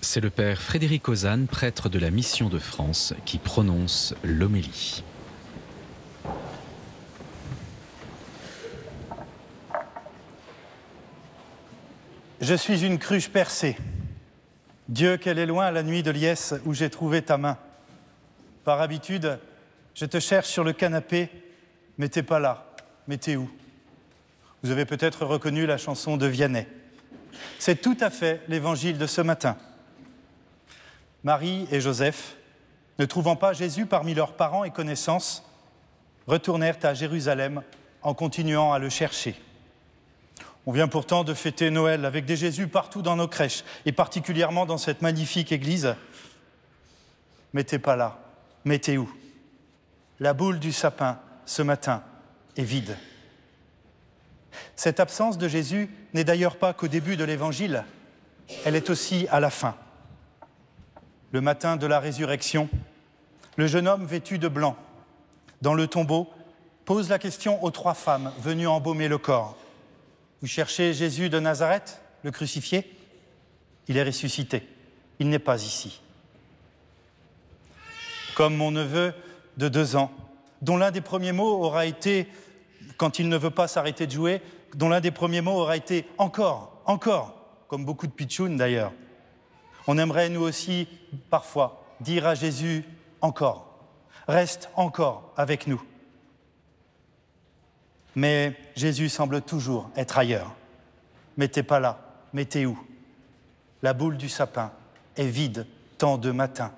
C'est le père Frédéric Ozanne, prêtre de la Mission de France, qui prononce l'homélie. Je suis une cruche percée. Dieu, qu'elle est loin la nuit de liesse où j'ai trouvé ta main. Par habitude, je te cherche sur le canapé, mais t'es pas là, mais t'es où? Vous avez peut-être reconnu la chanson de Vianney. C'est tout à fait l'évangile de ce matin. Marie et Joseph, ne trouvant pas Jésus parmi leurs parents et connaissances, retournèrent à Jérusalem en continuant à le chercher. On vient pourtant de fêter Noël avec des Jésus partout dans nos crèches, et particulièrement dans cette magnifique église. Mais t'es pas là, mais t'es où? La boule du sapin, ce matin, est vide. Cette absence de Jésus n'est d'ailleurs pas qu'au début de l'Évangile, elle est aussi à la fin. Le matin de la résurrection, le jeune homme vêtu de blanc, dans le tombeau, pose la question aux 3 femmes venues embaumer le corps. Vous cherchez Jésus de Nazareth, le crucifié? Il est ressuscité, il n'est pas ici. Comme mon neveu de 2 ans, dont l'un des premiers mots aura été, quand il ne veut pas s'arrêter de jouer, dont l'un des premiers mots aura été « encore », comme beaucoup de pitchouns d'ailleurs. On aimerait nous aussi, parfois, dire à Jésus « encore », reste encore avec nous. Mais Jésus semble toujours être ailleurs. Mais t'es pas là, mais t'es où? La boule du sapin est vide tant de matin.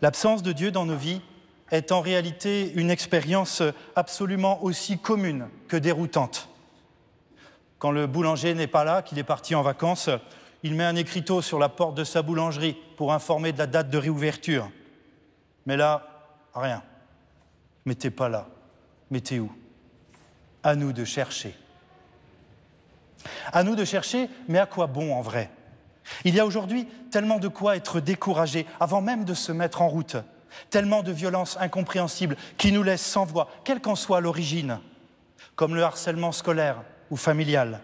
L'absence de Dieu dans nos vies est en réalité une expérience absolument aussi commune que déroutante. Quand le boulanger n'est pas là, qu'il est parti en vacances, il met un écriteau sur la porte de sa boulangerie pour informer de la date de réouverture. Mais là, rien. Mais t'es pas là. Mais t'es où? À nous de chercher. À nous de chercher, mais à quoi bon en vrai? Il y a aujourd'hui tellement de quoi être découragé avant même de se mettre en route. Tellement de violences incompréhensibles qui nous laissent sans voix, quelle qu'en soit l'origine, comme le harcèlement scolaire ou familial,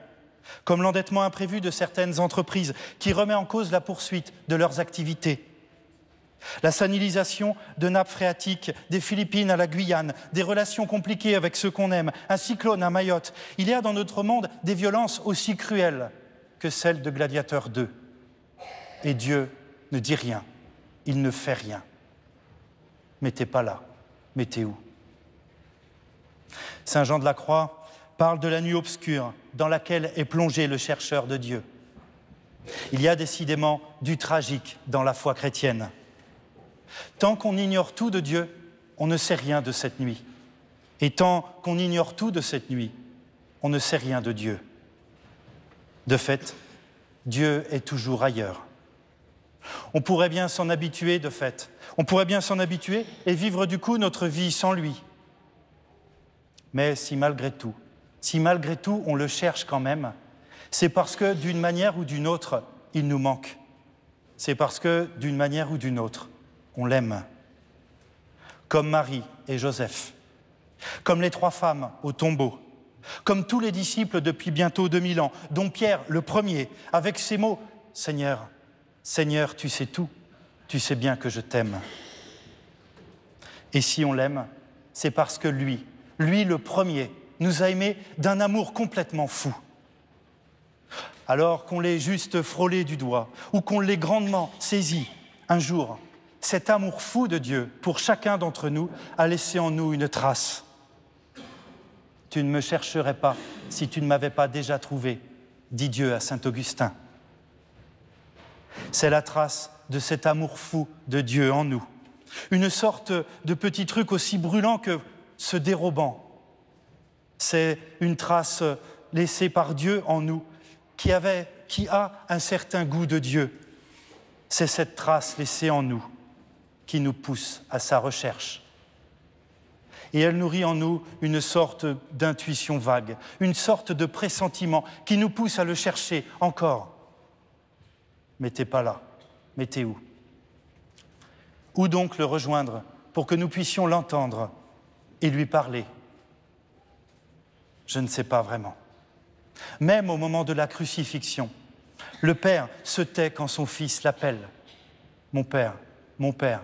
comme l'endettement imprévu de certaines entreprises qui remet en cause la poursuite de leurs activités, la sanilisation de nappes phréatiques des Philippines à la Guyane, des relations compliquées avec ceux qu'on aime, un cyclone à Mayotte. Il y a dans notre monde des violences aussi cruelles que celles de Gladiateur II. Et Dieu ne dit rien, il ne fait rien. Mais t'es pas là, mais t'es où? Saint Jean de la Croix parle de la nuit obscure dans laquelle est plongé le chercheur de Dieu. Il y a décidément du tragique dans la foi chrétienne. Tant qu'on ignore tout de Dieu, on ne sait rien de cette nuit. Et tant qu'on ignore tout de cette nuit, on ne sait rien de Dieu. De fait, Dieu est toujours ailleurs. On pourrait bien s'en habituer, de fait. On pourrait bien s'en habituer et vivre du coup notre vie sans lui. Mais si malgré tout on le cherche quand même, c'est parce que d'une manière ou d'une autre, il nous manque. C'est parce que d'une manière ou d'une autre, on l'aime. Comme Marie et Joseph, comme les 3 femmes au tombeau, comme tous les disciples depuis bientôt 2000 ans, dont Pierre le premier, avec ces mots « Seigneur, Seigneur, tu sais tout, tu sais bien que je t'aime. » Et si on l'aime, c'est parce que lui le premier, nous a aimés d'un amour complètement fou. Alors qu'on l'ait juste frôlé du doigt, ou qu'on l'ait grandement saisi, un jour, cet amour fou de Dieu, pour chacun d'entre nous, a laissé en nous une trace. Tu ne me chercherais pas si tu ne m'avais pas déjà trouvé, dit Dieu à saint Augustin. C'est la trace de cet amour fou de Dieu en nous. Une sorte de petit truc aussi brûlant que se dérobant. C'est une trace laissée par Dieu en nous, qui a un certain goût de Dieu. C'est cette trace laissée en nous qui nous pousse à sa recherche. Et elle nourrit en nous une sorte d'intuition vague, une sorte de pressentiment qui nous pousse à le chercher encore. Mais t'es pas là, mais t'es où? Où donc le rejoindre pour que nous puissions l'entendre et lui parler? Je ne sais pas vraiment. Même au moment de la crucifixion, Le Père se tait quand son Fils l'appelle. Mon Père,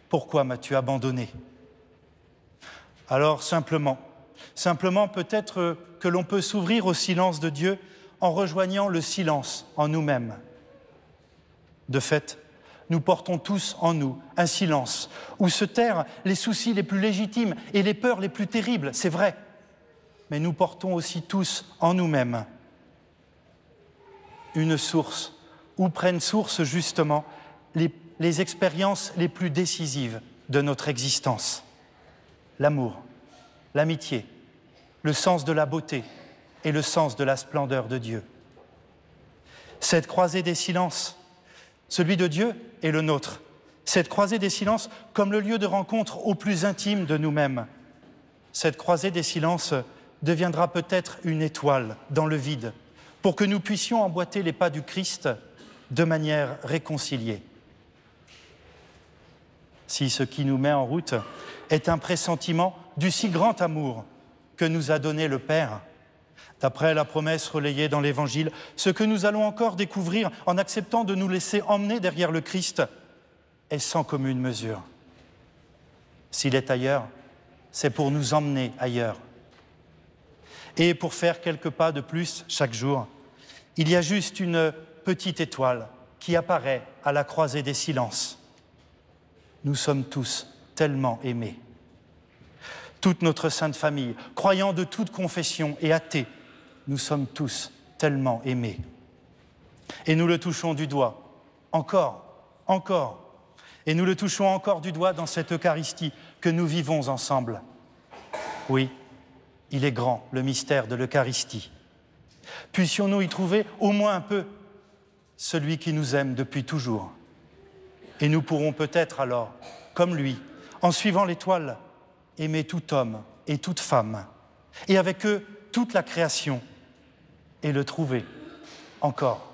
pourquoi m'as-tu abandonné? Alors simplement peut-être que l'on peut s'ouvrir au silence de Dieu en rejoignant le silence en nous-mêmes. De fait, nous portons tous en nous un silence où se tairent les soucis les plus légitimes et les peurs les plus terribles, c'est vrai. Mais nous portons aussi tous en nous-mêmes une source où prennent source justement les expériences les plus décisives de notre existence. L'amour, l'amitié, le sens de la beauté et le sens de la splendeur de Dieu. Cette croisée des silences, celui de Dieu et le nôtre, cette croisée des silences comme le lieu de rencontre au plus intime de nous-mêmes. Cette croisée des silences deviendra peut-être une étoile dans le vide pour que nous puissions emboîter les pas du Christ de manière réconciliée. Si ce qui nous met en route est un pressentiment du si grand amour que nous a donné le Père, d'après la promesse relayée dans l'Évangile, ce que nous allons encore découvrir en acceptant de nous laisser emmener derrière le Christ est sans commune mesure. S'il est ailleurs, c'est pour nous emmener ailleurs. Et pour faire quelques pas de plus chaque jour, il y a juste une petite étoile qui apparaît à la croisée des silences. Nous sommes tous tellement aimés. Toute notre sainte famille, croyants de toute confession et athées, nous sommes tous tellement aimés. Et nous le touchons du doigt, encore. Et nous le touchons encore du doigt dans cette Eucharistie que nous vivons ensemble. Oui, il est grand, le mystère de l'Eucharistie. Puissions-nous y trouver au moins un peu celui qui nous aime depuis toujours. Et nous pourrons peut-être alors, comme lui, en suivant l'étoile, aimer tout homme et toute femme, et avec eux toute la création, et le trouver encore